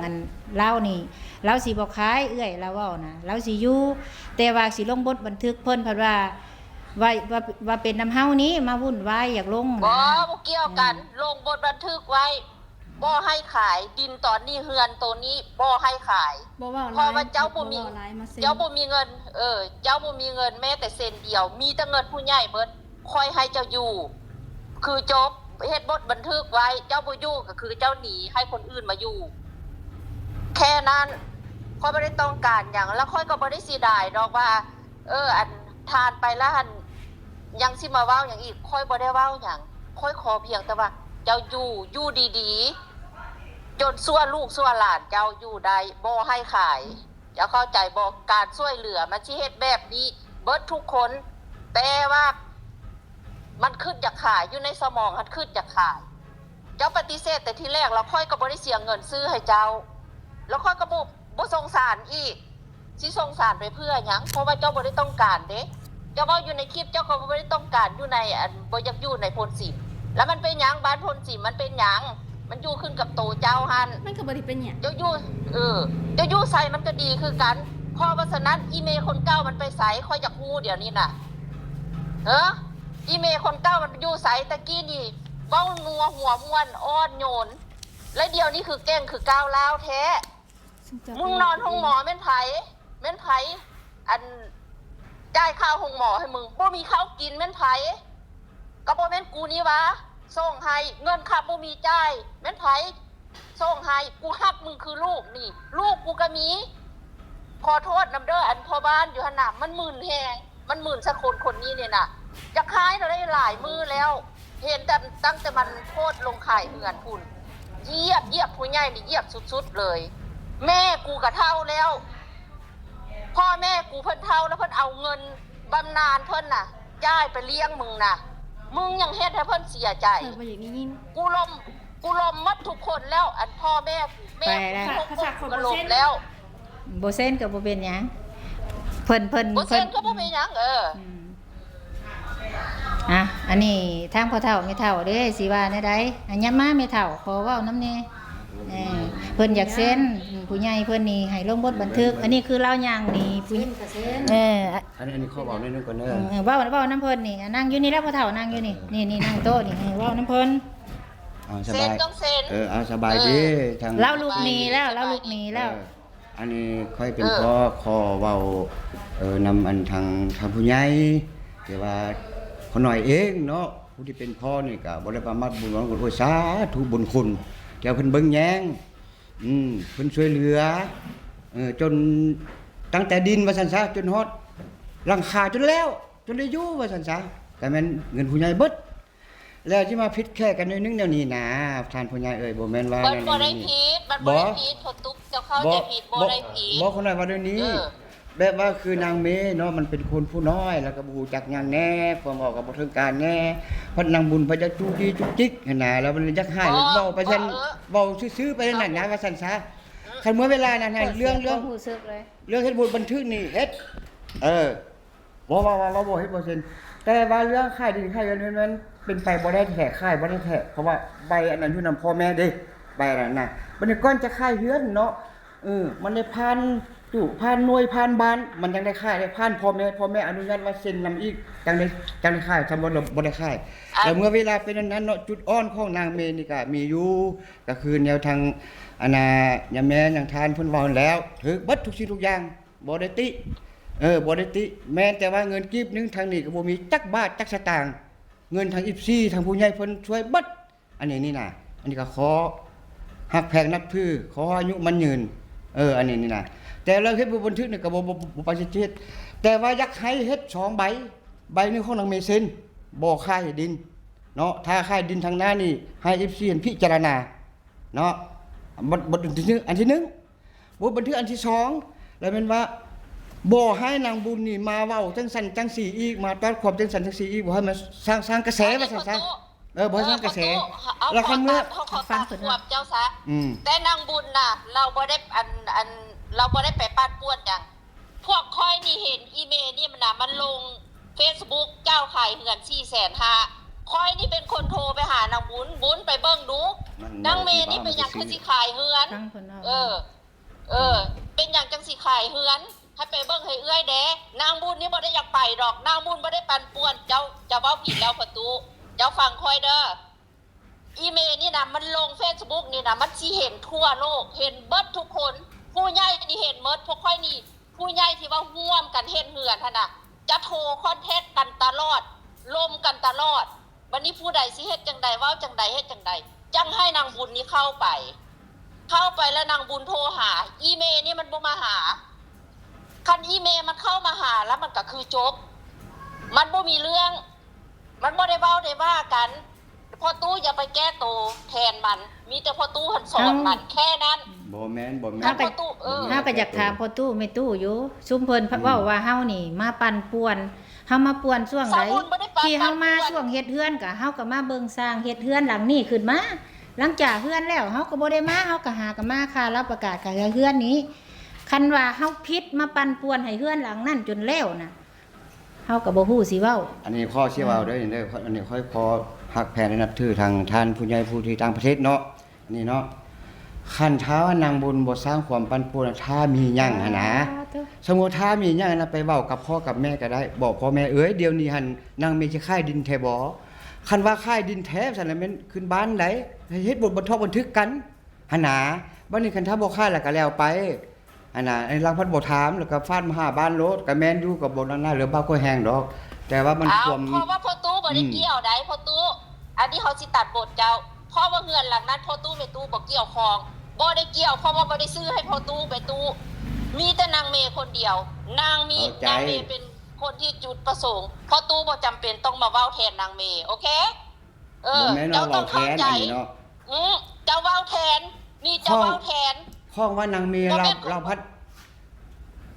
อันเล่านี่เราสิบ่ขายเอื้อยเราเว้านะเราสิอยู่แต่ว่าสิลงบทบันทึกเพิ่นเพิ่นว่าเป็นน้ำเฮานี้มาวุ่นวายอยากลงนะบ่เกี่ยวกันลงบทบันทึกไว้บ่ให้ขายดินตอนนี้เฮือนตัวนี้บ่ให้ขายเพราะว่าเจ้าบ่มีเจ้าบ่มีเงินเจ้าบ่มีเงินแม้แต่เซ็นเดียวมีแต่เงินผู้ใหญ่เบิดค่อยให้เจ้าอยู่คือจบเฮ็ดบทบันทึกไว้เจ้าบ่อยู่ก็คือเจ้าหนีให้คนอื่นมาอยู่แค่นั้นค่อยบ่ได้ต้องการหยังแล้วค่อยก็บ่ได้เสียดายดอกว่าอันทานไปแล้วหันยังสิมาเว้าหยังอีกค่อยบ่ได้เว้าหยังค่อยขอเพียงแต่ว่าเจ้าอยู่ดีๆจนซั่วลูกซั่วหลานเจ้าอยู่ได้บ่ให้ขายเจ้าเข้าใจบ่การช่วยเหลือมันสิเฮ็ดแบบนี้เบิดทุกคนแต่ว่ามันขึ้นจากขายอยู่ในสมองมันขึ้นจากขายเจ้าปฏิเสธแต่ที่แรกแล้วค่อยก็บ่ได้เสียเงินซื้อให้เจ้าแล้วค่อยก็บ่สงสารอีกสิสงสารไปเพื่อหยังเพราะว่าเจ้าบ่ได้ต้องการเด้เจ้าเว้าอยู่ในคลิปเจ้าก็บ่ได้ต้องการอยู่ในบ่อยากอยู่ในพลสิมแล้วมันเป็นหยังบ้านพลสิมมันเป็นหยังมันอยู่ขึ้นกับโตเจ้าหั่นมันก็บ่ได้เป็นหยังเจ้าอยู่เจ้าอยู่ใส่มันก็ดีคือกันเพราะว่าฉะนั้นอีเมลคนเก่ามันไปใส่ค่อยอยากฮู้เดี๋ยวนี้น่ะอีเมลคนเก่ามันอยู่ใส่ตะกี้นี่เว้านัวหัวม่วนอ้อนโยนและเดี๋ยวนี้คือแกล้งคือก้าวร้าวแท้มึงนอนห้องหมอแม่นไผอันจ่ายค่าห้องหมอให้มึงบ่มีข้าวกินแม่นไผก็บ่แม่นกูนี่วะส่งให้เงินค่าบ่มีจ่ายแม่นไผส่งให้กูฮักมึงคือลูกนี่ลูกกูก็มีขอโทษนำเด้ออันพ่อบ้านอยู่หั่นน่ะมันหมื่นแฮงมันหมื่นสักคนนี้เนี่ยน่ะจะขายได้หลายมื้อแล้วเห็นแต่ตั้งแต่มันโพดลงขายเหือนพุ่นเหยียบผู้ใหญ่นี่เหยียบสุดๆเลยแม่กูก็เฒ่าแล้วพ่อแม่กูเพิ่นเฒ่าแล้วเพิ่นเอาเงินบำนาญเพิ่นน่ะจ่ายไปเลี้ยงมึงน่ะมึงยังเฮ็ดให้เพิ่นเสียใจกูล้มหมดทุกคนแล้วอันพ่อแม่กูก็ล้มแล้วบ่เซ็นก็บ่เป็นหยังเพิ่นบ่เซ็นก็บ่เป็นหยังอันนี้ทางพ่อเฒ่าแม่เฒ่าเด้สิว่าแนวใดอันยามมาแม่เฒ่าขอเว้านำแน่เพิ่นอยากเซ็นผู้ใหญ่เพิ่นนี่ให้ลงบทบันทึกอันนี้คือเล่าย่างนี่ผู้อันนี้เขาบอกนิดนึงก่อนเด้อเว้าน้ำเพิ่นนี่นั่งอยู่นี่แล้วพ่อเฒ่านั่งอยู่นี่นั่งโต๊ะนี่เว้าน้ำเพิ่นสบายต้องเซ็นเอาสบายดีทางเล่าลูกนี้แล้วอันนี้ค่อยเป็นพ่อขอเว้านำอันทางผู้ใหญ่แต่ว่าเขาหน่อยเองเนาะผู้ที่เป็นพ่อนี่ก็บ่ได้ประมาทบุญหวังโอ้ยสาธุบุญคุณแกเพิ่นเบิ่งแยงเพิ่นช่วยเหลือจนตั้งแต่ดินว่าซั่นซะจนฮอดหลังคาจนแล้วจนได้อยู่ว่าซั่นซะก็แม่นเงินผู้ใหญ่เบิดแล้วสิมาผิดแค่กันนิดนึงแนวนี้นะท่านผู้ใหญ่บ่แม่นว่ามันบ่ได้ผิดพอตุ๊กเจ้าเข้าใจผิดบ่ได้ผิดบ่คนใดว่าเรื่องนี้แบบว่าคือนางเมเนาะมันเป็นคนผู้น้อยแล้วก็บ่ฮู้จักหยังแน่ความออกก็บ่ถึงการแน่เพิ่นนางบุญเพิ่นจะจู้จี้จุกจิกหั่นน่ะแล้วมันอยากให้เว้าไปซั่นเว้าซื่อๆไปนั่นน่ะว่าซั่นซะคันเมื่อเวลานั้นให้เรื่องรู้สึกเลยเรื่องเฮ็ดบุญบันทึกนี่เฮ็ดบ่เฮ็ดบ่เซ็นแต่ว่าเรื่องค่ายดินค่ายเงินมันเป็นไปบ่ได้แท้ค่ายบ่ได้แท้เพราะว่าใบอันนั้นอยู่นำพ่อแม่เด้ใบนั้นน่ะบัดนี้ก่อนจะค่ายเฮือนเนาะมันได้ผ่านผ่านหน่วยผ่านบ้านมันยังได้ค่ายได้ผ่านพ่อแม่อนุญาตว่าเซ็นนำอีกจังได้ค่ายทำบ่ได้ค่ายแล้วเมื่อเวลาเป็นนั้นเนาะจุดอ่อนของนางเมนี่ก็มีอยู่ก็คือแนวทางยาแม่อย่างทานเพิ่นเว้าแล้วถึกเบิดทุกสิ่งทุกอย่างบ่ได้ติบ่ได้ติแม้แต่ว่าเงินกีบนึงทางนี้ก็บ่มีจักบาทจักสตางค์เงินทาง14ทางผู้ใหญ่เพิ่นช่วยเบิดอันนี้นี่น่ะอันนี้ก็ขอฮักแพงนับถือขออายุมันยืนอันนี้นี่น่ะแต่เราเฮ็ดบ่บันทึกนี่ก็บ่ปฏิเสธแต่ว่าอยากให้เฮ็ด2ใบนึงของนางเมเซ็นบ่ค่ายดินเนาะถ้าค่ายดินทางหน้านี่ให้ FC เห็นพิจารณาเนาะบทที่1อันที่1บทบันทึกอันที่2แล้วแม่นว่าบ่ให้นางบุญนี่มาเว้าจังซั่นจังซี่อีกมาตัดความจังซั่นจังซี่อีกบ่ให้มันสร้างกระแสว่าซั่นซะบ่สร้างกระแสแล้วคันเมื่อฟังเพิ่นว่าเจ้าซะแต่นางบุญน่ะเราบ่ได้เราบ่ได้ไปปาดป่วนหยังพวกค่อยนี่เห็นอีเมลนี่มันน่ะมันลง Facebook เจ้าขายเหือน 450,000ค่อยนี่เป็นคนโทรไปหานางบุญไปเบิ่งดู นางเมย์นี่เป็นหยังคือสิขายเฮือน ทั้งเพิ่นเอา เป็นหยังจังสิขายเฮือนให้ไปเบิ่งให้เอื้อยแดนางบุญนี่บ่ได้อยากไปดอกนางบุญบ่ได้ปั่นป่วนเจ้าเว้าผิดแล้วประตูเจ้าฟังค่อยเด้ออีเมนี่นะมันลง Facebook นี่นะมันสิเห็นทั่วโลกเห็นเบิดทุกคนผู้ใหญ่นี่เห็นเบิดพวกค่อยนี่ผู้ใหญ่ที่ว่าร่วมกันเฮ็ดเฮือนหั่นน่ะจะโทรคอนแทคกันตลอดลมกันตลอดวันนี้ผู้ใดสิเฮ็ดจังใดเว้าจังใดเฮ็ดจังใดจังให้นางบุญนี่เข้าไปแล้วนางบุญโทรหาอีเมนี่มันบ่มาหาคันอีเมมันเข้ามาหาแล้วมันก็คือจบมันบ่มีเรื่องมันบ่ได้เว้าได้ว่ากันพ่อตู้อย่าไปแก้โตแทนมันมีแต่พ่อตู้หันสอนมันแค่นั้น บ่แม่น ถ้าพ่อตู้เฮาก็อยากถามพ่อตู้แม่ตู้อยู่ซุมเพิ่นเว้าว่าเฮานี่มาปั่นป่วนเฮามาป่วนช่วงใดที่เฮามาช่วงเฮ็ดเฮือนก็เฮาก็มาเบิ่งสร้างเฮ็ดเฮือนหลังนี้ขึ้นมาหลังจากเฮือนแล้วเฮาก็บ่ได้มาเฮาก็หากันมาค่ารับประกาศกับเฮือนนี้คันว่าเฮาผิดมาปั่นป่วนให้เฮือนหลังนั้นจนแล้วน่ะเฮาก็บ่ฮู้สิเว้า อันนี้ข้อเชื่อเอาเด้อเด้ออันนี้ค่อยพอฮักแพนนับถือทางท่านผู้ใหญ่ผู้ที่ต่างประเทศเนาะนี่เนาะคันท้านางบุญบ่สร้างความปั่นป่วนถ้ามีหยังหั่นนะสมมุติถ้ามีหยังนะไปเว้ากับพ่อกับแม่ก็ได้บอกพ่อแม่เอ้ยเดี๋ยวนี้หั่นนางมีจะค่ายดินแท้บ่คันว่าค่ายดินแท้ซั่นน่ะแม่นขึ้นบ้านไดเฮ็ดบทบันทึกกันหั่นน่ะบัดนี้คันถ้าบ่ค่ายแล้วก็แล้วไปอันน่ะไอ้ลังพัดบ่ถามแล้วก็ฟาดมาหาบ้านโลดก็แม่นอยู่กับบ่นั่นน่ะเหลือบ่ก็แห้งดอกแต่ว่ามันความ เพราะว่าพ่อตู้บ่ได้เกี่ยวได้พ่อตู้อันนี้เขาสิตัดบทเจ้าเพราะว่าเฮือนหลังนั้นพ่อตู้แม่ตู้บ่เกี่ยวข้องบ่ได้เกี่ยวเพราะว่าบ่ได้ซื้อให้พ่อตู้แม่ตู้มีแต่นางเมย์คนเดียวนางเมย์เป็นคนที่จุดประสงค์พ่อตู้บ่จำเป็นต้องมาเว้าแทนนางเมย์โอเคเจ้าต้องเข้าใจเจ้าเว้าแทนนี่เจ้าเว้าแทน ข้องว่านางเมย์เราพัด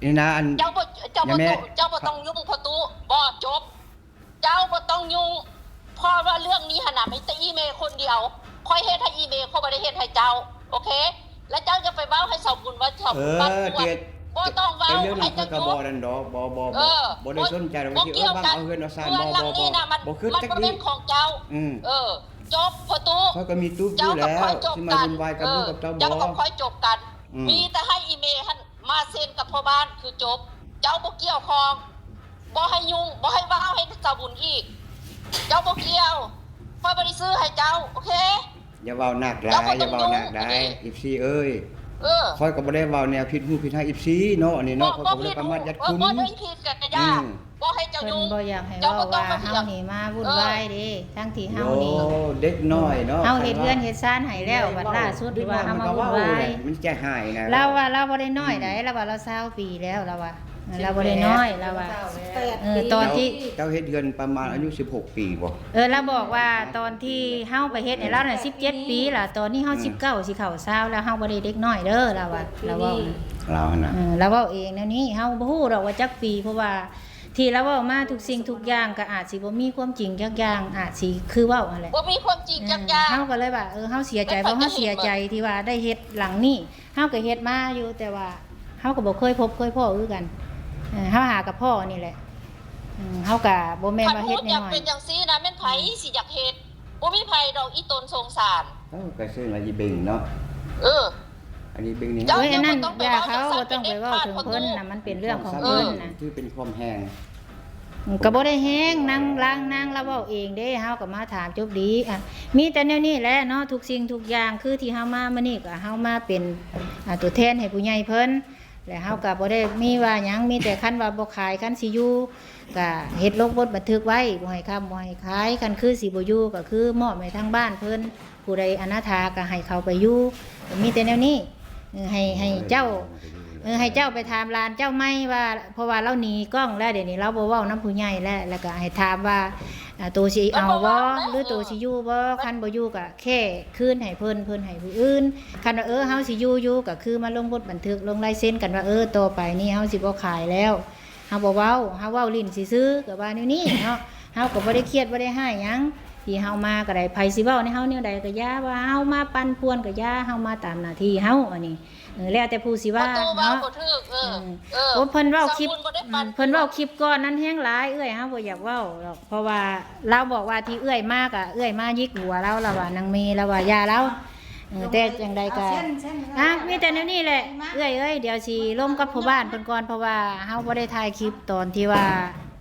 นี่นะอัน เจ้าบ่ต้องยุ่งพ่อตู้บ่จบเจ้าบ่ต้องยุ่งเพราะว่าเรื่องนี้หั่นน่ะมีแต่อีเมย์คนเดียวค่อยเฮ็ดให้อีเมย์เขาบ่ได้เฮ็ดให้เจ้าโอเคแล้วเจ้าจะไปเว้าให้สาวบุญว่าสาวบุญบ้านปวดบ่ต้องเว้าให้เจ้าอยู่บ่นั่นดอกบ่ได้สนใจว่าสิบ้างเอาเงินเอาซานบ่คือจักดีของเจ้าจบพ่อตู้เขาก็มีตู้อยู่แล้วที่มาวุ่นวายกับลูกกับเจ้าบ่ เจ้าก็ค่อยจบกันมีแต่ให้อีเมย์มาเซ็นกับพ่อบ้านคือจบเจ้าบ่เกี่ยวข้องบ่ให้ยุ่งบ่ให้ว้าวให้สาวบุญอีกเจ้าบ่เกี่ยวค่อยบ่ได้ซื้อให้เจ้าโอเคอย่าเว้าหนักได้อย่าเว้าหนักได้14เอ้ยค่อยก็บ่ได้เว้าแนวผิดหูผิดทาง14เนาะอันนี้เนาะเขาก็บ่ได้ประมาทยัดคุณบ่ได้ผิดกันก็ยากบ่ให้เจ้ายุ่ง บ่อยากให้ว่าเฮานี่มาวุ่นวายเด้ทั้งที่เฮานี่ เด็กน้อยเนาะเฮาเฮ็ดเรือนเฮ็ดซ่านให้แล้วบัดล่าสุดที่ว่าเฮามาวุ่นวาย มันจะหายนะ เราว่าเราบ่ได้น้อยใดเราว่าเรา20ปีแล้วเราว่าเราบ่ได้น้อยเราว่าตอนที่เจ้าเฮ็ดเดือนประมาณอายุ16ปีบ่เราบอกว่าตอนที่เฮาไปเฮ็ดให้เราน่ะ17ปีล่ะตอนนี้เฮา19สิเข้า20แล้วเฮาบ่ได้เด็กน้อยเด้อเราว่าเราเว้าเราน่ะเราเว้าเองแนวนี้เฮาบ่ฮู้ดอกว่าจักปีเพราะว่าที่เราเว้ามาทุกสิ่งทุกอย่างก็อาจสิบ่มีความจริงจักอย่างอาจสิคือเว้านั่นแหละบ่มีความจริงจักอย่างเฮาก็เลยว่าเฮาเสียใจเพราะเฮาเสียใจที่ว่าได้เฮ็ดหลังนี้เฮาก็เฮ็ดมาอยู่แต่ว่าเฮาก็บ่เคยพบเคยพ้อคือกันเฮาหากับพ่อนี่แหละเฮาก็บ่แม่นว่าเฮ็ดน้อยๆเป็นจังซี่นะแม่นไผสิอยากเฮ็ดบ่มีไผดอกอีตนสงสารก็ซื้อมาอีเบงเนาะอันนี้เบงนี่อันนั้นอย่าเขาบ่ต้องไปเว้าถึงเพิ่นน่ะมันเป็นเรื่องของเพิ่นน่ะคือเป็นความแห้งก็บ่ได้แห้งนั่งล้างนั่งแล้วเว้าเองเด้เฮาก็มาถามจบดีมีแต่แนวนี้แหละเนาะทุกสิ่งทุกอย่างคือที่เฮามามื้อนี้ก็เฮามาเป็นตัวแทนให้ผู้ใหญ่เพิ่นแล้วเฮาก็บ่ได้มีว่าหยังมีแต่คันว่าบ่ขายคันสิอยู่ก็เฮ็ดลงบทบันทึกไว้บ่ให้ค้ำบ่ให้ขายคันคือสิบ่อยู่ก็คือมอบให้ทางบ้านเพิ่นผู้ใดอนาถาก็ให้เขาไปอยู่มีแต่แนวนี้ให้เจ้าให้เจ้าไปถามหลานเจ้าไม่ว่าเพราะว่าเราหนีกล้องแล้วเดี๋ยวนี้เราบ่เว้านำผู้ใหญ่แล้วก็ให้ถามว่าตัวสิเอาบ่หรือตัวสิอยู่บ่คันบ่อยู่ก็แค่คืนให้เพิ่นให้ผู้อื่นคันว่าเฮาสิอยู่ก็คือมาลงบทบันทึกลงลายเซ็นกันว่าต่อไปนี้เฮาสิบ่ขายแล้วเฮาบ่เว้าเฮาเว้าลิ้นซื่อๆก็ว่าแนวนี้เนาะเฮาก็บ่ได้เครียดบ่ได้ให้หยังที่เฮามาก็ได้ไผสิเว้าในเฮาแนวใดก็อย่าว่าเฮามาปั่นป่วนก็อย่าเฮามาตามหน้าที่เฮาอันนี้แล้วแต่ผู้สิว่าเนาะเพิ่นเว้าคลิปก่อนนั้นแฮงหลายเฮาบ่อยากเว้าหรอกเพราะว่าเราบอกว่าที่มาก็มายิกหัวเราว่านางเมย์เราว่ายาเรา แต่จังใดก็มีแต่แนวนี้แหละเอ้ยเดี๋ยวสิลงกับพ่อบ้านเพิ่นก่อนเพราะว่าเฮาบ่ได้ถ่ายคลิปตอนที่ว่า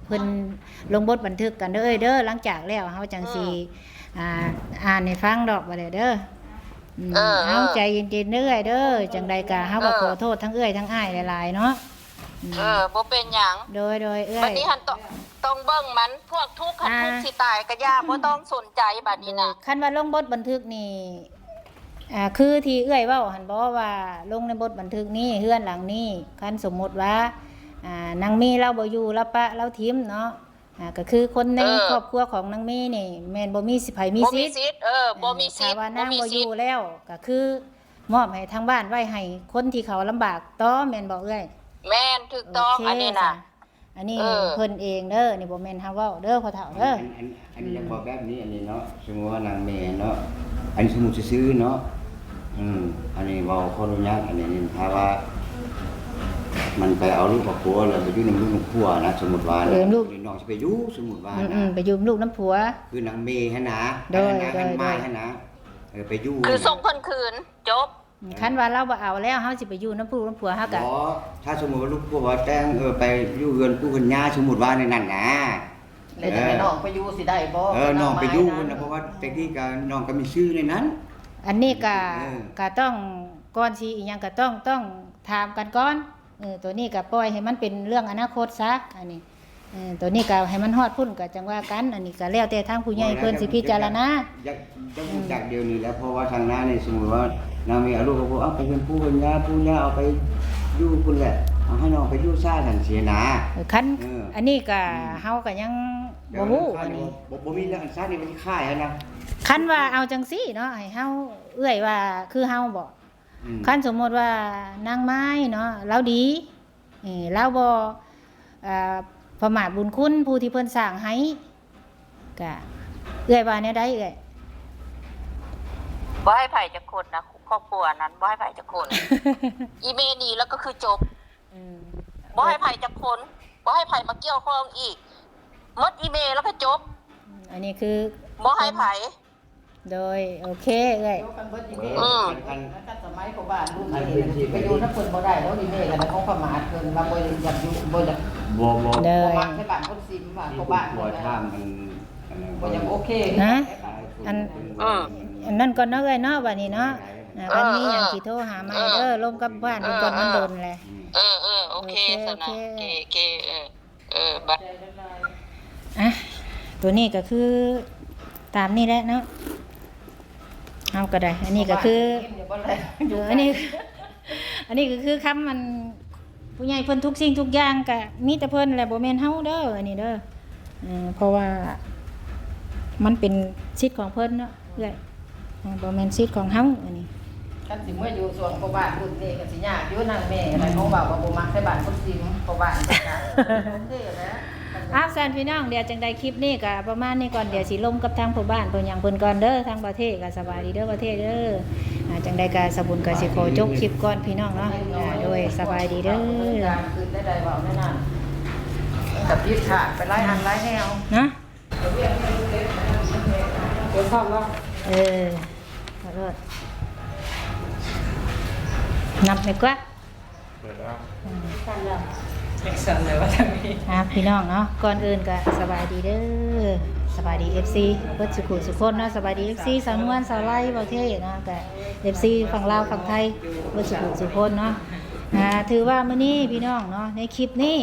เพิ่นลงบทบันทึกกันเด้อเด้อหลังจากแล้วเฮาจังสิอ่านให้ฟังดอกว่าเด้อเฮาใจเย็นๆเด้อเด้อจังใดก็เฮาก็ขอโทษทั้งเอ้ยทั้งอ้ายหลายๆเนาะบ่เป็นหยังโดยเอ้ยบัดนี้หันต้องเบิ่งมันพวกทุกข์คันทุกข์สิตายก็ย่าบ่ต้องสนใจบัดนี้น่ะคันว่าลงบทบันทึกนี่คือที่เอื้อยเว้าหั่นบ่ว่าลงในบทบันทึกนี้เฮือนหลังนี้คันสมมุติว่านางมีเราบ่อยู่เราปะเราทิ่มเนาะก็คือคนในครอบครัวของนางมีนี่แม่นบ่มีสิไผมีสิทธิ์บ่มีสิทธิ์ถ้าว่านางบ่อยู่แล้วก็คือมอบให้ทางบ้านไว้ให้คนที่เขาลำบากต่อแม่นบ่เอื้อยแม่นถูกต้องอันนี้น่ะอันนี้เพิ่นเองเด้อนี่บ่แม่นเฮาเว้าเด้อพ่อเฒ่าเด้ออันนี้จะบอกแบบนี้อันนี้เนาะสมมุติว่านางแม่เนาะอันนี้สมมุติซื่อๆเนาะอันนี้เว้าขออนุญาตอันนี้ถ้าว่ามันไปเอาลูกกับผัวแล้วไปอยู่นำลูกกับผัวนะสมมุติว่าลูกน้องสิไปอยู่สมมุติว่าไปอยู่ลูกน้ำผัวคือนางเมย์หั่นนะนางไม้หั่นนะไปอยู่คือส่งเพิ่นคืนจบคันว่าเราบ่เอาแล้วเฮาสิไปอยู่น้ำลูกน้ำผัวเฮาก็บ่ถ้าสมมุติว่าลูกผัวแจ้งไปอยู่เรือนผู้เพิ่นย่าสมมุติว่าในนั้นนะแล้วจะให้น้องไปอยู่สิได้บ่น้องไปอยู่นะเพราะว่าแต่ที่ก็น้องก็มีชื่อในนั้นอันนี้ก็ต้องก่อนสิอีหยังก็ต้องถามกันก่อนตัวนี้ก็ปล่อยให้มันเป็นเรื่องอนาคตซะอันนี้ตัวนี้ก็ให้มันฮอดพุ่นก็จังว่ากันอันนี้ก็แล้วแต่ทางผู้ใหญ่เพิ่นสิพิจารณาจะรู้จักเดี๋ยวนี้แล้วเพราะว่าทางหน้านี่สมมุติว่านางมีเอาลูกก็เอาไปเป็นผู้เป็นย่าเอาไปอยู่พุ่นแหละเอาให้น้องไปอยู่ซ่าจังซี่นะคันอันนี้ก็เฮาก็ยังบ่ฮู้อันนี้บ่มีเรื่องซ่านี่มันค่ายนะคันว่าเอาจังซี่เนาะให้เฮาเอื้อยว่าคือเฮาบ่คันสมมติว่านางไม้เนาะเราดีเราบ่ประมาทบุญคุณผู้ที่เพิ่นสร้างให้ก็เอื้อยว่าแนวใดเอื้อยบ่ให้ไผจักคนนะครอบครัวนั้นบ่ให้ไผจักคนอีเมนี่แล้วก็คือจบบ่ให้ไผจักคนบ่ให้ไผมาเกี่ยวข้องอีกหมดอีเมแล้วก็จบอันนี้คือบ่ให้ไผโดยโอเคเอ้ยกันสมัยพ่อบ้านลูกไปอยู่ถ้าเพิ่นบ่ได้แล้วอีเมลกันของประมาทเพิ่นว่าบ่อยากอยู่บ่อยากบ่มักให้บ้านคนซิมว่าพ่อบ้านบ่ถามมันบ่อยากโอเคนะอันนั้นก่อนเนาะเอ้ยเนาะบัดนี้เนาะคันมีหยังสิโทรหามาเด้อลงกับบ้านก่อนมันโดนแหละโอเคซะนะเกบัดตัวนี้ก็คือตามนี่แหละเนาะเอาก็ได้อันนี้ก็คืออันนี้ก็คือคำมันผู้ใหญ่เพิ่นทุกสิ่งทุกอย่างก็มีแต่เพิ่นแหละบ่แม่นเฮาเด้ออันนี้เด้อเพราะว่ามันเป็นสิทธิ์ของเพิ่นเนาะเอ้อยบ่แม่นสิทธิ์ของเฮาอันนี้คันสิเมื่ออยู่ส่วนพ่อบ้านพุ่นนี่ก็สิยากอยู่นั่นแม่อะไรของว่าบ่มักให้บ้านคนซิมพ่อบ้านจังซั่นเด้อนะแซนพี่น้องเดี๋ยวจังใดคลิปนี้ก็ประมาณนี้ก่อนเดี๋ยวสิลงกับทางผู้บ้านเพิ่นหยังเพิ่นก่อนเด้อทางประเทศก็สบายดีเด้อประเทศเด้อจังใดก็สบุญก็สิขอจบคลิปก่อนพี่น้องเนาะโดยสบายดีเด้อคืนได้เว้าแน่นอนกับพิษขาดไปไล่หันไล่แนวนะเดี๋ยวพร้อมแล้วขอโทษนับไปกว่าเปิดแล้วสั่นแล้วสั่นเลยว่าทางนี้พี่น้องเนาะก่อนอื่นก็สบายดีเด้อสบายดี FC เพิ่นสุขุสุคนเนาะสบายดี FC สาวนวลสาวไร่ประเทศเนาะก็ FC ฝั่งลาวฝั่งไทยเพิ่นสุขุสุคนเนาะถือว่ามื้อนี้พี่น้องเนาะในคลิปนี้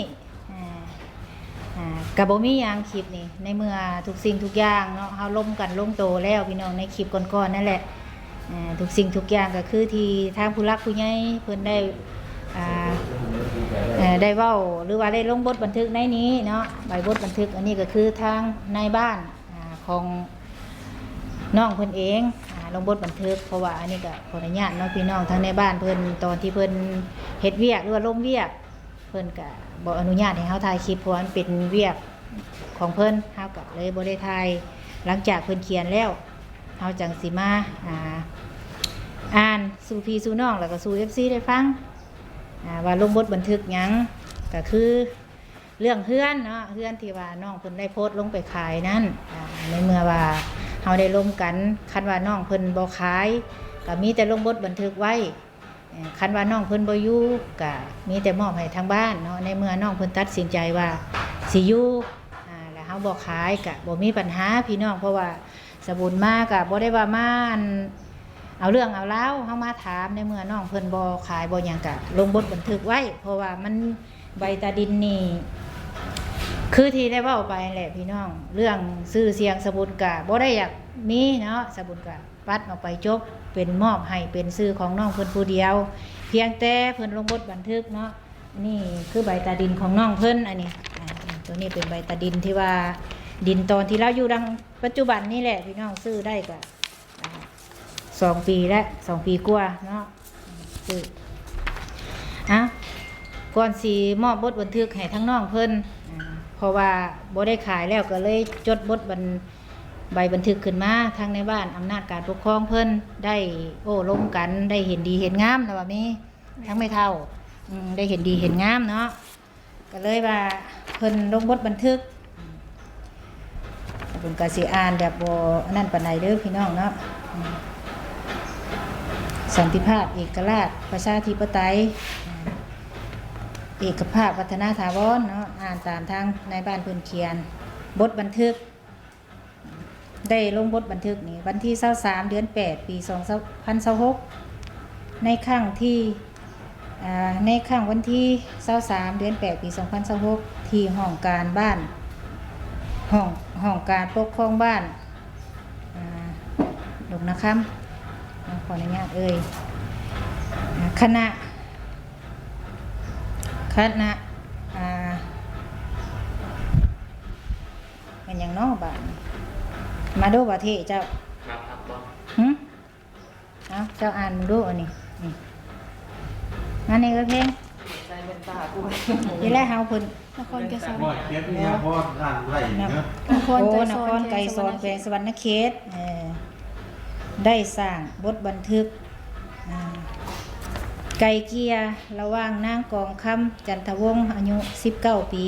ก็บ่มีหยังคลิปนี้ในเมื่อทุกสิ่งทุกอย่างเนาะเฮาล้มกันลงโตแล้วพี่น้องในคลิปก่อนๆนั่นแหละทุกสิ่งทุกอย่างก็คือที่ทางผู้รักผู้ใหญ่เพิ่นได้ได้เว้าหรือว่าได้ลงบทบันทึกในนี้เนาะใบบทบันทึกอันนี้ก็คือทางในบ้านของน้องเพิ่นเองลงบทบันทึกเพราะว่าอันนี้ก็ขออนุญาตเนาะพี่น้องทางในบ้านเพิ่นตอนที่เพิ่นเฮ็ดเวียกหรือว่าลงเวียกเพิ่นก็บ่อนุญาตให้เฮาถ่ายคลิปเพราะมันเป็นเวียกของเพิ่นเฮาก็เลยบ่ได้ถ่ายหลังจากเพิ่นเขียนแล้วเฮาจังสิมาอ่านสู่พี่สู่น้องแล้วก็สู่ FC ได้ฟังว่าลงบทบันทึกหยังก็คือเรื่องเฮือนเนาะเฮือนที่ว่าน้องเพิ่นได้โพสต์ลงไปขายนั้นในเมื่อว่าเฮาได้ร่วมกันคันว่าน้องเพิ่นบ่ขาย ก็มีแต่ลงบทบันทึกไว้คันว่าน้องเพิ่นบ่อยู่ก็มีแต่มอบให้ทางบ้านเนาะในเมื่อน้องเพิ่นตัดสินใจว่าสิอยู่แล้วเฮาบ่ขายก็บ่มีปัญหาพี่น้องเพราะว่าสบุญมาก็บ่ได้ว่ามาเอาเรื่องเอาราวเฮามาถามในเมื่อน้องเพิ่นบ่ขายบ่หยังก็ลงบทบันทึกไว้เพราะว่ามันใบตาดินนี่คือที่ได้เว้าไปแหละพี่น้องเรื่องชื่อเสียงสบุญก็บ่ได้อยากมีเนาะสบุญก็ปัดออกไปจบเป็นมอบให้เป็นชื่อของน้องเพิ่นผู้เดียวเพียงแต่เพิ่นลงบทบันทึกเนาะนี่คือใบตาดินของน้องเพิ่นอันนี้ตัวนี้เป็นใบตาดินที่ว่าดินตอนที่เราอยู่ดังปัจจุบันนี่แหละพี่น้องซื้อได้ก็2 ปีแล้ว2 ปีกว่าเนาะซื้อก่อนสิมอบบทบันทึกให้ทั้งน้องเพิ่นเพราะว่าบ่ได้ขายแล้วก็เลยจดใบบันทึกขึ้นมาทางในบ้านอำนาจการปกครองเพิ่นได้โอ้ล้มกันได้เห็นดีเห็นงามแล้วว่ามีทั้งไม่เท่าได้เห็นดีเห็นงามเนาะก็เลยว่าเพิ่นลงบทบันทึกเพิ่นก็สิอ่านแบบบ่นั่นปานใดเด้อพี่น้องเนาะสันติภาพเอกราชประชาธิปไตยเอกภาพวัฒนถาวรเนาะอ่านตามทางในบ้านเพิ่นเขียนบทบันทึกได้ลงบทบันทึกนี่วันที่23 เดือน 8 ปี 2026ในครั้งวันที่23 เดือน 8 ปี 2026ที่ห้องการบ้านห้องการปกครองบ้านดงนาคำขออนุญาตคณะมันยังนอกบ้านมาดูประเทศเจ้าเจ้าอ่านดูอันนี้อันนี้ก็เพลงใจเป็นตากู ที่แรกเฮาเพิ่นนครไกรสอน เขียนที่พ่ออ่านไรเนาะ นครไกรสอนแขวงสวรรณเขตได้สร้างบทบันทึกไก่เกียระหว่างนางกองคำจันทวงศ์อายุ19 ปี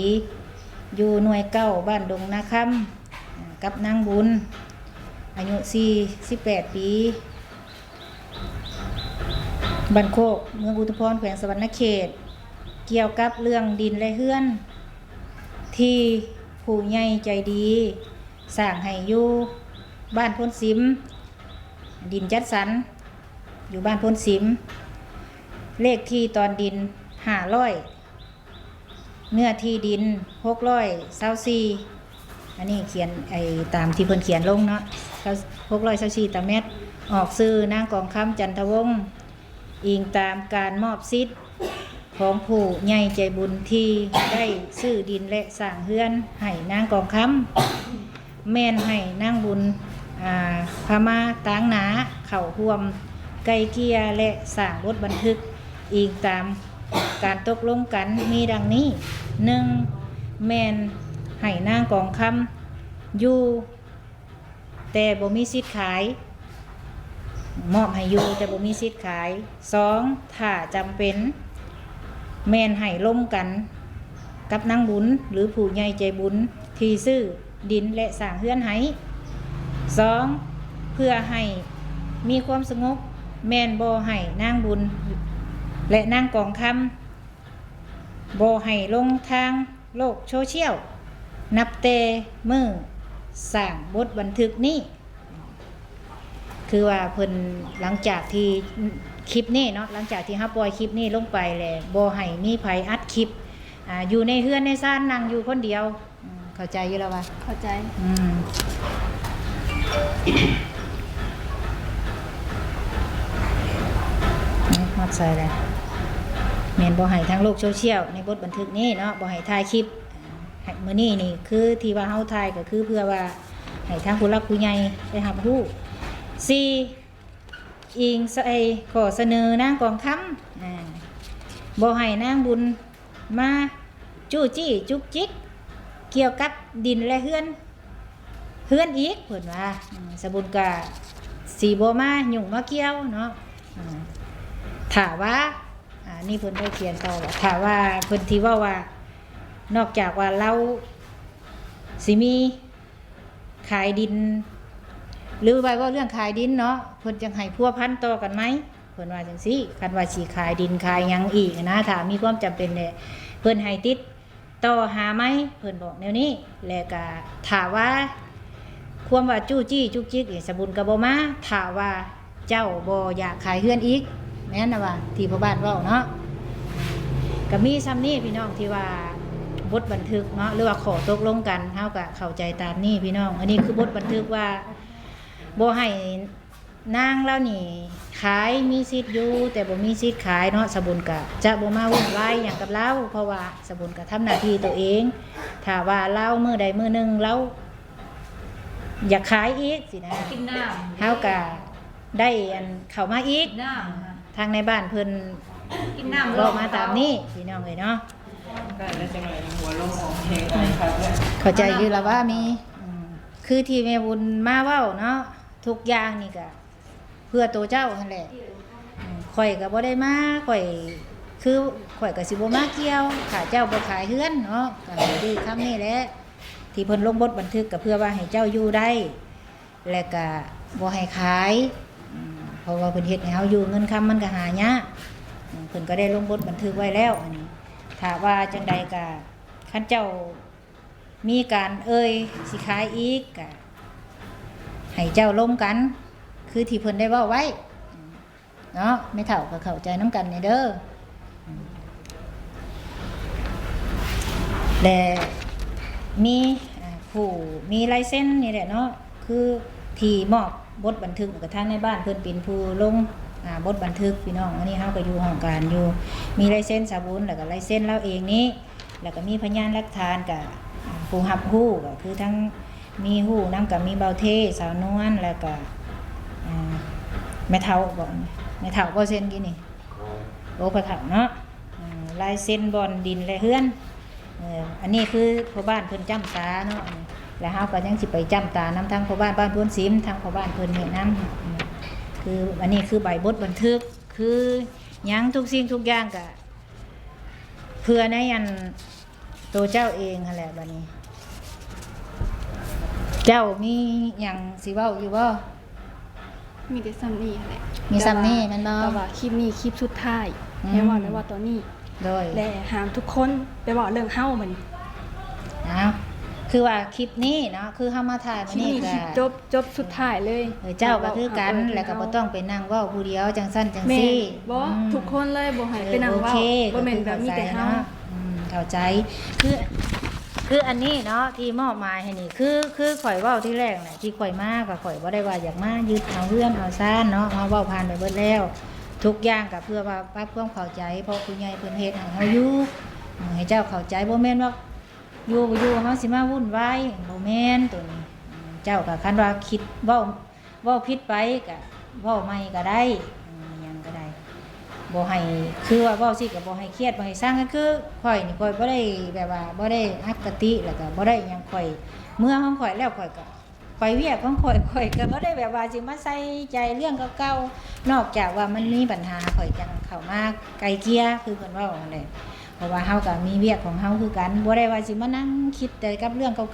อยู่หน่วย9บ้านดงนาคำกับนางบุญอายุ48 ปีบ้านโคกเมืองอุทุพรแขวงสวรรณเขตเกี่ยวกับเรื่องดินและเฮือนที่ผู้ใหญ่ใจดีสร้างให้อยู่บ้านพ้นสิมดินจัดสรรอยู่บ้านพ้นสิมเลขที่ตอนดิน500เนื้อที่ดิน624อันนี้เขียนตามที่เพิ่นเขียนลงเนาะ624ตารางเมตรออกซื้อนางกองคำจันทวงศ์อิงตามการมอบสิทธิ์ของผู้ใหญ่ใจบุญที่ได้ซื้อดินและสร้างเฮือนให้นางกองคำแม่นให้นางบุญพม่าตางหนาเข้าร่วมไกลเกลี่ยและสร้างบทบันทึกอิงตามการตกลงกันมีดังนี้ 1. แม่นให้นางกองคำอยู่แต่บ่มีสิทธิ์ขายมอบให้อยู่แต่บ่มีสิทธิ์ขาย 2. ถ้าจำเป็นแม่นให้ร่วมกันกับนางบุญหรือผู้ใหญ่ใจบุญที่ซื้อดินและสร้างเฮือนให้ 2. เพื่อให้มีความสงบแม่นบ่ให้นางบุญและนางกองคำบ่ให้ลงทางโลกโซเชียลนับแต่มื้อสร้างบทบันทึกนี้คือว่าเพิ่นหลังจากที่คลิปนี้เนาะหลังจากที่เฮาปล่อยคลิปนี้ลงไปแล้วบ่ให้มีไผอัดคลิปอยู่ในเฮือนในซ่านนั่งอยู่คนเดียวเข้าใจอยู่แล้วว่าเข้าใจมัดใส่เลยแม่นบ่ให้ทางโลกโซเชียลในบทบันทึกนี้เนาะบ่ให้ถ่ายคลิปมื้อนี้นี่คือที่ว่าเฮาถ่ายก็คือเพื่อว่าให้ทางผู้หลักผู้ใหญ่ได้รับรู้ 4. อิงขอเสนอนางกองคำบ่ให้นางบุญมาจู้จี้จุกจิกเกี่ยวกับดินและเฮือนอีกเพิ่นว่าสบุญกะสีบ่มายุ่งมาเกี่ยวเนาะถ้าว่านี่เพิ่นได้เขียนต่อว่าถ้าว่าเพิ่นที่ว่านอกจากว่าเราสิมีขายดิน หรือว่าเรื่องขายดินเนาะเพิ่นจังให้พัวพันต่อกันไหมเพิ่นว่าจังซี่คันว่าสิขายดินขายหยังอีกนะถ้ามีความจำเป็นเนี่ยเพิ่นให้ติดต่อหาไหมเพิ่นบอกแนวนี้แล้วก็ถ้าว่าความว่าจู้จี้จุกจิกนี่สบุญก็บ่มาถ้าว่าเจ้าบ่อยากขายเฮือนอีกแม่นน่ะว่าที่พ่อบ้านเว้าเนาะก็มีซ้ำนี้พี่น้องที่ว่าบทบันทึกเนาะหรือว่าขอตกลงกันเฮาก็เข้าใจตามนี้พี่น้องอันนี้คือบทบันทึกว่าบ่ให้นางแล้วนี่ขายมีสิทธิ์อยู่แต่บ่มีสิทธิ์ขายเนาะสบุญก็จะบ่มาวุ่นวายหยังกับเราเพราะว่าสบุญก็ทำหน้าที่ตัวเองถ้าว่าเรามื้อใดมื้อหนึงเราอยากขายอีกสินะ กินน้ำ เฮาก็ได้อันเข้ามาอีก กินน้ำ ทางในบ้านเพิ่น กินน้ำ บอกมาตามนี้พี่น้องเอ้ยเนาะ ก็แล้วจังได๋หัวลงออกแฮงได้ครับเนี่ย เข้าใจอยู่แล้วว่ามีคือที่แม่บุญมาเว้าเนาะทุกอย่างนี่ก็เพื่อตัวเจ้านั่นแหละข่อยก็บ่ได้มาข่อยคือข่อยก็สิบ่มาเกี่ยวถ้าเจ้าบ่ขายเฮือนเนาะก็ดีคำนี้แหละที่เพิ่นลงบทบันทึกก็เพื่อว่าให้เจ้าอยู่ได้และก็บ่ให้ขายเพราะว่าเพิ่นเฮ็ดให้เฮาอยู่เงินคำมันก็หายากเพิ่นก็ได้ลงบทบันทึกไว้แล้วอันนี้ถ้าว่าจังใดก็คันเจ้ามีการสิขายอีกก็ให้เจ้าลงกันคือที่เพิ่นได้เว้าไว้เนาะไม่เท่าก็เข้าใจน้ำกันนี่เด้อและมีผู้มีลายเส้นนี่แหละเนาะคือที่มอบบทบันทึกกับทางในบ้านเพิ่นเป็นผู้ลงบทบันทึกพี่น้องอันนี้เฮาก็อยู่ห้องการอยู่มีลายเส้นสาบุญแล้วก็ลายเส้นเราเองนี้แล้วก็มีพยานหลักฐานกับผู้รับรู้ก็คือทั้งมีฮู้นำกับมีเบาเทสาวนวลแล้วก็แม่เฒ่าบอกแม่เฒ่าบ่เซ็นกี่นี่โอ้พ่อเฒ่าเนาะลายเส้นบอนดินและเฮือนอันนี้คือพ่อบ้านเพิ่นจ้ำตาเนาะแล้วเฮาก็ยังสิไปจ้ำตานำทางพ่อบ้านพ้นซิมทางพ่อบ้านเพิ่นเฮ็ดนำคืออันนี้คือใบบทบันทึกคือหยังทุกสิ่งทุกอย่างก็เพื่อในอันตัวเจ้าเองนั่นแหละบัดนี้เจ้ามีหยังสิเว้าอยู่บ่ มีแต่ซ้ำนี่แหละ มีซ้ำนี่แม่นบ่ แต่ว่าคลิปนี้คลิปสุดท้าย อืม ไม่ว่าไม่ว่าตอนนี้ โดย และห้ามทุกคนไปบอกเรื่องเฮ้ามัน คือว่าคลิปนี้เนาะคือเฮามาถ่าย ค มื้ ลิ อ ป นี้ นี้ ก็ จบสุดท้ายเลย เจ้าก็คือกันแล้วก็บ่ต้องไปนั่งเว้าผู้เดียวจังซั่นจัง แม่ ซี่ บ่ทุกคนเลยบ่ให้ไปนั่งเว้า โอเค บ่แม่นแบบมีแต่เฮา เข้าใจคืออันนี้เนาะที่มอบหมายให้นี่คือข่อยเว้าที่แรกน่ะที่ข่อยมาก็ข่อยบ่ได้ว่าอยากมายึดเอาเรื่องเอาซ่านเนาะมาเว้าผ่านไปเบิดแล้ว ทุกอย่างก็เพื่อว่าปรับความเข้าใจเพราะผู้ใหญ่เพิ่นเฮ็ดให้เฮาอยู่ให้เจ้าเข้าใจบ่แม่นว่าอยู่เฮาสิมาวุ่นวายบ่แม่นตัวนี้เจ้าก็คันว่าคิดเว้าผิดไปก็เว้าใหม่ก็ได้หยังก็ได้บ่ให้คือว่าเว้าสิก็บ่ให้เครียดบ่ให้สร้างก็คือข่อยนี่ข่อยบ่ได้แบบว่าบ่ได้อคติแล้วก็บ่ได้หยังข่อยเมื่อของข่อยแล้วข่อยก็ไปเวียกของข่อยก็บ่ได้แบบว่าสิมาใส่ใจเรื่องเก่าๆนอกจากว่ามันมีปัญหาข่อยจังเข้ามาไกลเกลี่ยคือเพิ่นเว้านั่นแหละเพราะว่าเฮาก็มีเวียกของเฮาคือกันบ่ได้ว่าสิมานั่งคิดแต่กับเรื่องเก่า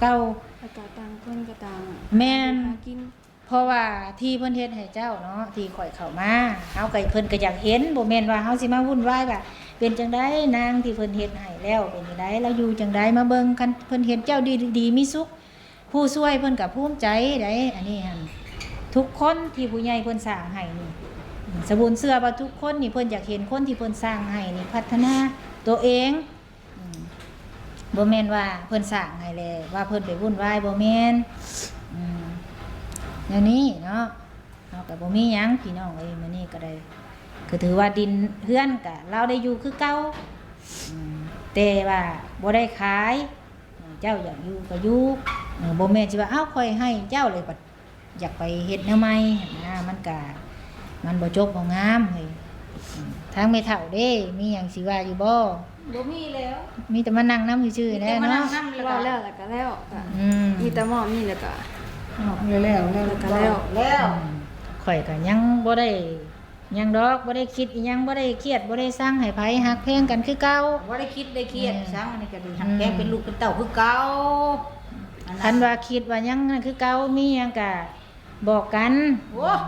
แล้วก็ต่างคนก็ต่าง แม่น หากิน ๆเพราะว่าที่เพิ่นเฮ็ดให้เจ้าเนาะที่ข่อยเข้ามาเฮาก็เพิ่นก็อยากเห็นบ่แม่นว่าเฮาสิมาวุ่นวายว่าเป็นจังได๋นางที่เพิ่นเฮ็ดให้แล้วเป็นจังได๋แล้วอยู่จังได๋มาเบิ่งกันเพิ่นเห็นเจ้าดีมีสุขผู้ช่วยเพิ่นก็ภูมิใจได้อันนี้หั่นทุกคนที่ผู้ใหญ่เพิ่นสร้างให้นี่สบุญเชื่อว่าทุกคนนี่เพิ่นอยากเห็นคนที่เพิ่นสร้างให้นี่พัฒนาตัวเองบ่แม่นว่าเพิ่นสร้างให้แล้วว่าเพิ่นไปวุ่นวายบ่แม่นแนวนี้เนาะเฮาก็บ่มีหยังพี่น้องเอ้ยมื้อนี้ก็ได้ก็ถือว่าดินเฮือนก็เราได้อยู่คือเก่าแต่ว่าบ่ได้ขายเจ้าอยากอยู่ก็อยู่บ่แม่นสิว่าอ้าวค่อยให้เจ้าเลยบัดอยากไปเฮ็ดแนวใหม่มันก็มันบ่จบบ่งามเฮ้ยทางแม่เฒ่าเด้มีหยังสิว่าอยู่บ่ บ่มีแล้ว มีแต่มานั่งนำซื่อๆแน่เนาะ ว่าแล้วก็แล้วก็ มีแต่หมอมีแล้วก็ แล้ว ข่อยก็ยังบ่ได้หยังดอกบ่ได้คิดอีหยังบ่ได้เครียดบ่ได้สร้างให้ไผฮักแพงกันคือเก่า บ่ได้คิดได้เครียดซังอันนี้ก็ดีหักแกเป็นลูกเป็นเต้าคือเก่า คันว่าคิดว่าหยังนั่นคือเก่ามีหยังก็ บอกกัน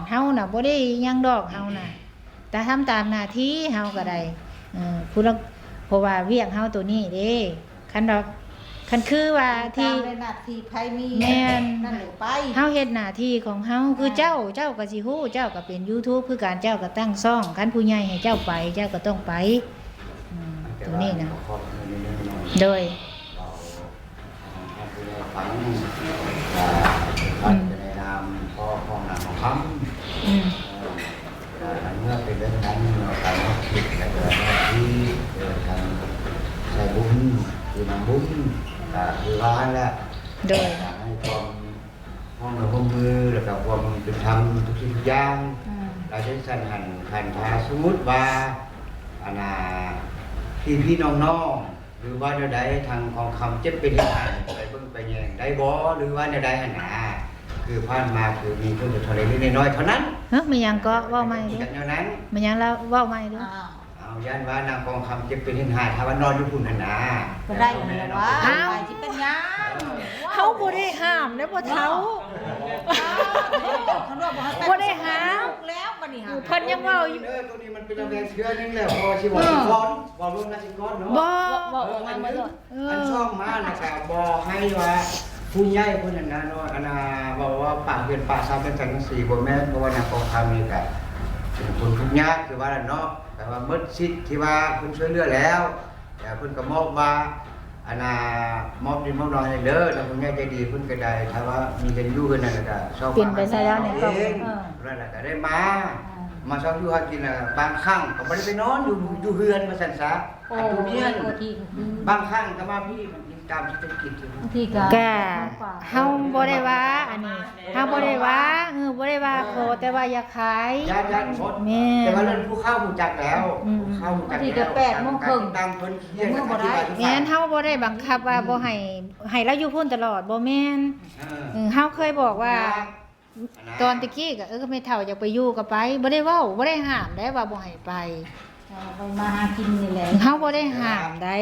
เฮาน่ะบ่ได้หยังดอกเฮาน่ะแต่ทำตามหน้าที่เฮาก็ได้ผู้ละเพราะว่าเวียกเฮาตัวนี้เด้คันดอกคันคือว่าที่ ตามในหน้าที่ไผมี แม่น นั่นแหละไป เฮาเฮ็ดหน้าที่ของเฮาคือเจ้าก็สิฮู้เจ้าก็เป็น YouTube คือการเจ้าก็ตั้งช่องคันผู้ใหญ่ให้เจ้าไปเจ้าก็ต้องไปตัวนี้นะโดย ฝังฝังในนามพ่อของนางของคำ อืม เมื่อเป็นเรื่องนั้นเราการคิดและเกิดที่ทำใส่บุญคือนำบุญคือร้านแล้ว โดย ให้ความห้องเราห้องมือแล้วก็ความเป็นธรรมทุกสิ่งทุกอย่างเราใช้สันหันทาสมมุติว่าอาณาพี่น้องหรือว่าใดทางของคำเจ็บเป็นที่อ่านไปเบิ่งไปแยงได้บ่หรือว่าใดหันหาคือผ่านมาคือมีเพิ่นจะทะเลนิดน้อยเท่านั้น เฮ้ยมันยังก็เว้าใหม่ อ เด้ ย่างนั้น มันยังแล้วเว้าใหม่เด้อ เอาย่านว่านางกองคำเจ็บเป็นที่หาถ้าว่านอนอยู่พุ่นหั่นนะ ก็ได้นั่นแหละว่าไปสิเป็นหยัง เขาบ่ได้ห้ามแล้วบ่เฒ่า เขาบอกว่า บ่ได้หา แล้วบัดนี้หา เพิ่นยังเว้าอยู่ ตัวนี้มันเป็นระแวงเชื้อนึงแล้วพอสิว่าสิก้อนบ่รู้นะสิก้อนเนาะ บ่ อันช่องมานะครับบ่ให้ว่าผู้ใหญ่ผู้นั้นนะเนาะอันน่ะบอกว่าปากเฮือนปากซาเป็นจังซี่บ่แม่นเพราะว่านางกองคำนี่ก็เป็นคนทุกข์ยากคือว่านั่นเนาะแต่ว่าหมดสิทธิ์ที่ว่าเพิ่นช่วยเหลือแล้วแต่เพิ่นก็มอบว่าอันน่ะมอบดินมอบดอนให้เด้อแล้วผู้ใหญ่ใจดีเพิ่นก็ได้ถ้าว่ามีกันอยู่กันนั่นก็ชอบ เปลี่ยนไปซะแล้วเนี่ยก็ นั่นแหละก็ได้มาชอบอยู่หากินบางครั้งก็บ่ได้ไปนอนอยู่เฮือนว่าซั่นซะอันอยู่เมียนบางครั้งก็มาพี่มันกินตามเศรษฐกิจ ที่ก็ ก็เฮาบ่ได้ว่าอันนี้เฮาบ่ได้ว่าบ่ได้ว่าขอแต่ว่าอย่าขาย ย่านหมด แม่ แต่ว่าเรื่องผู้เข้าหูจักแล้วผู้เข้าหูจักแล้วตั้งเพิ่นเครียด แม่นเฮาบ่ได้บังคับว่าบ่ให้เราอยู่พุ่นตลอดบ่แม่นเฮาเคยบอกว่า ตอนตะกี้ก็ไม่เฒ่าอยากไปอยู่ก็ไปบ่ได้เว้าบ่ได้ห้ามได้ว่าบ่ให้ไป ไปมาหากินนี่แหละ เฮาบ่ได้ห้ามได้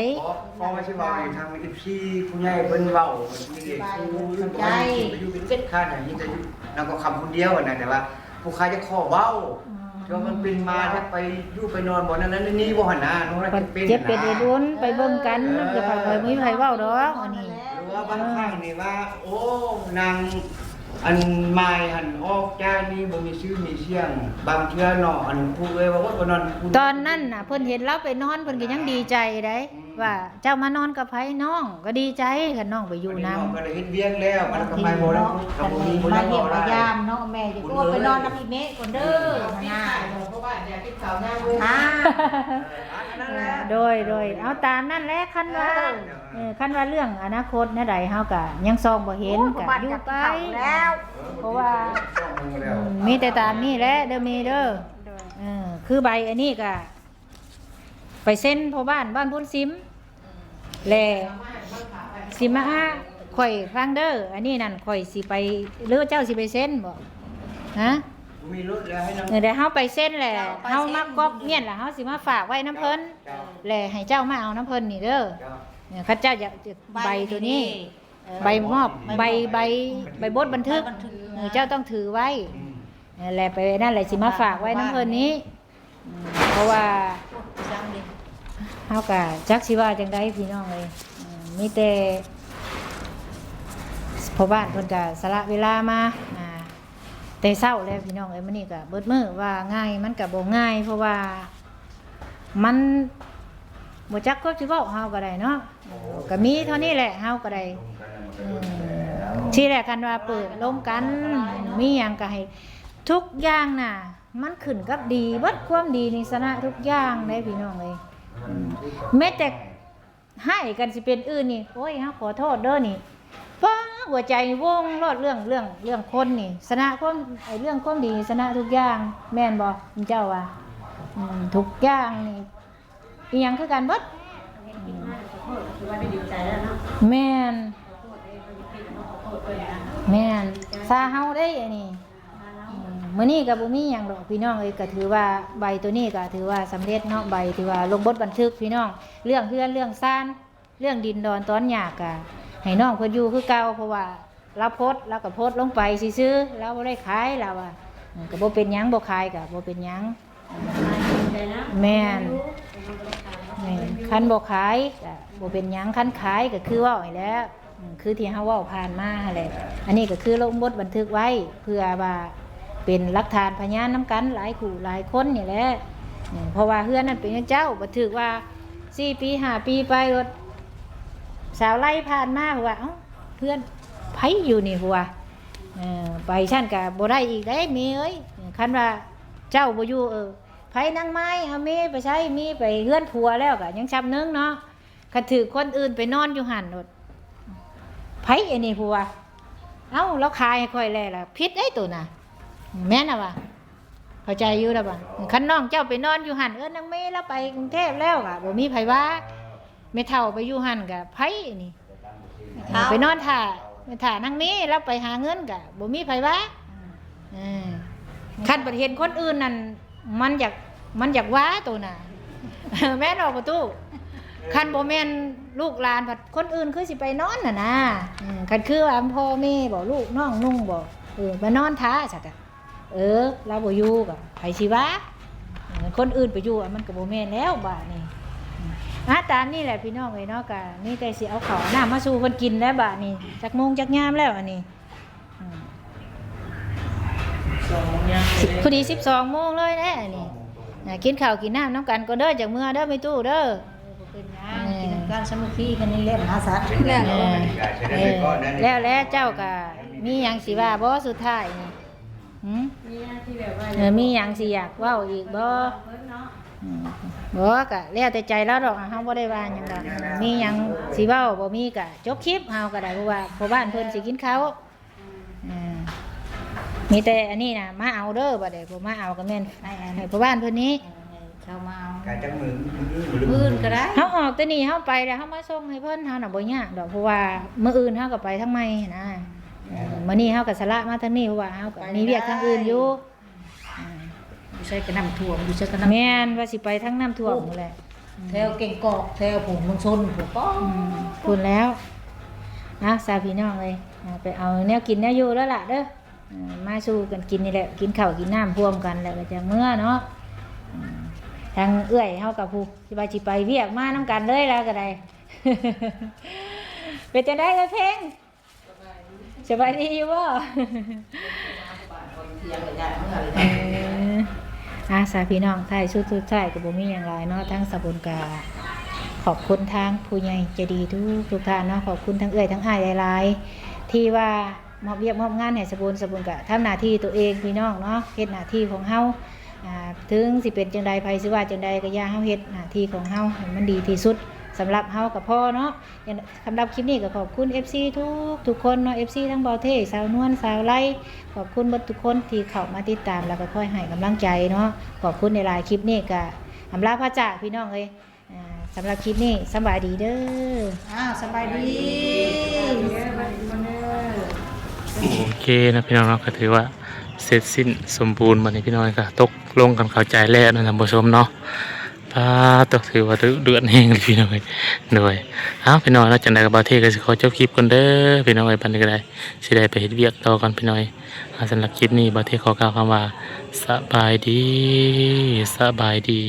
พอมาสิว่าทาง14ผู้ใหญ่เพิ่นเว้ามีเด็กผู้ใจไปอยู่เป็นเจ็ดค่าน่ะยิ่งแต่อยู่นำก็คำคนเดียวน่ะแต่ว่าผู้ค้าจะขอเว้าเพราะมันเป็นมาถ้าไปอยู่ไปนอนบ่นั้นนี่บ่หั่นน่ะน้องเป็น เจ็บเป็นไอ้ดุนไปเบิ่งกันจะไปบ่มีไผเว้าดอกอันนี้ หรือว่าบางครั้งนี่ว่าโอ้นางอันไม้หันออกจากนี่บ่มีชื่อมีเสียงบางเทื่อเนาะอันผู้เอ้ยว่าบ่นอน ตอนนั้นน่ะเพิ่นเห็นเราไปนอนเพิ่นก็ยังดีใจได้ว่าเจ้ามานอนกับไผน้องก็ดีใจคันน้องไปอยู่นำ ก็ได้เฮ็ดเวียงแล้วมันก็ไปบ่ได้ก็บ่มีบ่ มา ได้ เยี่ยม บ่ มา ได้ ยามเนาะแม่จะก็ไปนอนน้ำอีเมฆก่อนเด้อนะเพราะว่าอยากกินข้าวหน้าเว้ย โดยเอาตามนั่นแหละคันว่าคันว่าเรื่องอนาคตแนวใดเฮาก็ยังซองบ่เห็นก็อยู่ไปแล้วเพราะว่ามีแต่ตามนี่แหละเด้อมีเด้อคือใบอันนี้ก็ไปเซ็นพ่อบ้านพุ่นซิมแลสิมาข่อยฟังเด้ออันนี้นั่นข่อยสิไปหรือเจ้าสิไปเซ็นบ่ฮะ มีรถแล้วให้นำ เดี๋ยวเฮาไปเส้นแหละเฮามาก๊อกเมียนล่ะเฮาสิมาฝากไว้น้ำเพิ่นแหละให้เจ้ามาเอาน้ำเพิ่นนี่เด้อเนี่ยข้าเจ้าอยากใบตัวนี้ ใบมอบใบบทบันทึกเจ้าต้องถือไว้แหละไปนั่นแหละสิมาฝากไว้น้ำเพิ่นนี้เพราะว่าเฮาก็จักสิว่าจังได๋พี่น้องเอ้ยมีแต่พ่อบ้านเพิ่นก็สละเวลามาแต่เศร้าแล้วพี่น้องเอ้ยมื้อนี้ก็เบิดมื้อว่าง่ายมันก็บ่ง่ายเพราะว่ามันบ่จักก็สิเว้าเฮาก็ได้เนาะก็มีเท่านี้แหละเฮาก็ได้ที่แรกกันว่าเปิดลมกันมีหยังก็ให้ทุกอย่างน่ะมันขึ้นกับดีเบิดความดีนี่ชนะทุกอย่างได้พี่น้องเอ้ยแม้แต่ให้กันสิเป็นอื่นนี่โอ้ยเฮาขอโทษเด้อนี่ป้าหัวใจวงรอดเรื่องคนนี่ชนะความเรื่องความดีชนะทุกอย่างแม่นบ่คุณเจ้าว่าทุกอย่างนี่อีหยังคือกันเบิดแม่นซาเฮาได้อันนี้มื้อนี้ก็บ่มีหยังดอกพี่น้องเอ้ยก็ถือว่าใบตัวนี้ก็ถือว่าสำเร็จเนาะใบที่ว่าลงบทบันทึกพี่น้องเรื่องเฮือนเรื่องซ่านเรื่องดินดอนตอนหยากก็ให้น้องเพิ่นอยู่คือเก่าเพราะว่า เราโพสต์เราก็โพสต์ลงไปซื่อๆเราบ่ได้ขายเราอ่ะก็บ่เป็นหยังบ่ขายก็บ่เป็นหยังแม่นคันบ่ขายก็บ่เป็นหยังคันขายก็คือเว้าให้แล้วคือที่เฮาเว้าผ่านมาหั่นแหละอันนี้ก็คือลงบทบันทึกไว้เพื่อว่าเป็นหลักฐานพยานนํกันหลายคู่หลายคนนี่แหละเพราะว่าเฮือนนั้นเป็นเจ้าบันทึกว่า4ปี5ปีไปรถสาวไล่ผ่านมาว่าเอ้าเพื่อนไผอยู่นี่หัวไปชั้นก็บ่ได้อีกได้แม่เอ้ยคันว่าเจ้าบ่อยู่ไผนางไม้เอาแม่ไปใช้มีไปเฮือนผัวแล้วก็ยังจำนึงเนาะคันถือคนอื่นไปนอนอยู่หั่นรถไผอันนี้ผัวเอ้าเราขายให้ค่อยแล้วล่ะผิดไอ้ตัวน่ะแม่นน่ะว่าเข้าใจอยู่แล้วบ่คันน้องเจ้าไปนอนอยู่หั่นนางแม่แล้วไปกรุงเทพแล้วก็บ่มีไผว่าแม่เฒ่าไปอยู่หั่นก็ไผนี่ไปนอนท่าแม่ท่านางแม่แล้วไปหาเงินก็บ่มีไผว่าคันบ่เห็นคนอื่นนั่นมันอยากว่าตัวน่ะ แม่นออกประตูคันบ่แม่นลูกหลานผัดคนอื่นคือสิไปนอนน่ะนะคันคือว่าพ่อแม่บ่ลูกน้องนุ่งบ่มานอนท้าจักอ่ะเราบ่อยู่ก็ไผสิว่าคนอื่นไปอยู่มันก็บ่แม่นแล้วบาดนี้ตามนี่แหละพี่น้องเอ้ยเนาะก็มีแต่สิเอาข้าวน้ำมาสู่เพิ่นกินแล้วบาดนี้จักโมงจักยามแล้วอันนี้พอดี12 โมงเลยแน่นี่กินข้าวกินน้ำน้ำกันก็เด้อจากเมื่อเด้อไม่ตู้เด้อกินกันสมุทีกันนี่เล่นหาสัตว์แล้วเจ้าก็มีหยังสิว่าบ่สุดท้ายนี่มีหยังสิอยากเว้าอีกบ่บ่ก็แล้วแต่ใจแล้วดอกเฮาบ่ได้ว่าหยังดอกมีหยังสิเว้าบ่มีก็จบคลิปเฮาก็ได้เพราะว่าพ่อบ้านเพิ่นสิกินข้าวมีแต่อันนี้นะมาเอาเด้อบ่ได้บ่มาเอาก็แม่นให้พ่อบ้านเพิ่นนี้เข้ามาเอากะจักมื้อก็ได้เฮาออกแต่นี่เฮาไปแล้วเฮามาส่งให้เพิ่นเฮาน่ะบ่ยากดอกเพราะว่ามื้ออื่นเฮาก็ไปทางใหม่นะมื้อนี้เฮาก็สละมาทางนี้เพราะว่าเฮาก็มีเวียกทางอื่นอยู่อยู่ใช้ก็น้ำท่วมอยู่ใช้ก็น้ำแม่นว่าสิไปทางน้ำท่วมนั่นแหละแถวเก่งกอกแถวผมเมืองชนผมก็พูดแล้วสาพี่น้องเลยไปเอาแนวกินแนวอยู่แล้วล่ะเด้อมาสู้กันกินนี่แหละกินข้าวกินน้ำพ่วมกันแล้วก็จะเมื่อเนาะทางเอื้อยเฮากับผู้สิไปเวียกมาน้ำกันเลยแล้วก็ได้ เป็นจังได๋เพ่งสบายดีอยู่บ่สาพี่น้องท้ายสุดท้ายก็บ่มีหยังหลายเนาะทั้งสบุญกาขอบคุณทางผู้ใหญ่ใจดีทุกท่านเนาะขอบคุณทั้งเอื้อยทั้งอ้ายหลายๆที่ว่ามอบเวียกมอบงานให้สบุญก็ทำหน้าที่ตัวเองพี่น้องเนาะเฮ็ดหน้าที่ของเฮาถึงสิเป็นจังใดไผสิว่าจังใดก็อย่าเฮาเฮ็ดหน้าที่ของเฮาให้มันดีที่สุดสำหรับเฮากับพ่อเนาะสำหรับคลิปนี้ก็ขอบคุณ FC ทุกคนเนาะ FC ทั้งเบาเทสาวนวลสาวไล่ขอบคุณเบิดทุกคนที่เข้ามาติดตามแล้วก็คอยให้กำลังใจเนาะขอบคุณในหลายคลิปนี้ก็อำลาพระจากพี่น้องเอ้ยสำหรับคลิปนี้สบายดีเด้อสบายดีโอเคนะพี่น้องเนาะก็ถือว่าเสร็จสิ้นสมบูรณ์วันนี้พี่น้องก็ตกลงกันเข้าใจแล้วนะท่านผู้ชมเนาะตกถือว่าเดือดแห้งเลยพี่น้องเลยเหนื่อยพี่น้องแล้วจังใดกับบาเทก็สิขอจบคลิปกันเด้อพี่น้องไอ้ปันนี้ก็ได้สิได้ไปเฮ็ดเวียกต่อกันพี่น้องสำหรับคลิปนี้บาเทขอกล่าวคำว่าสบายดี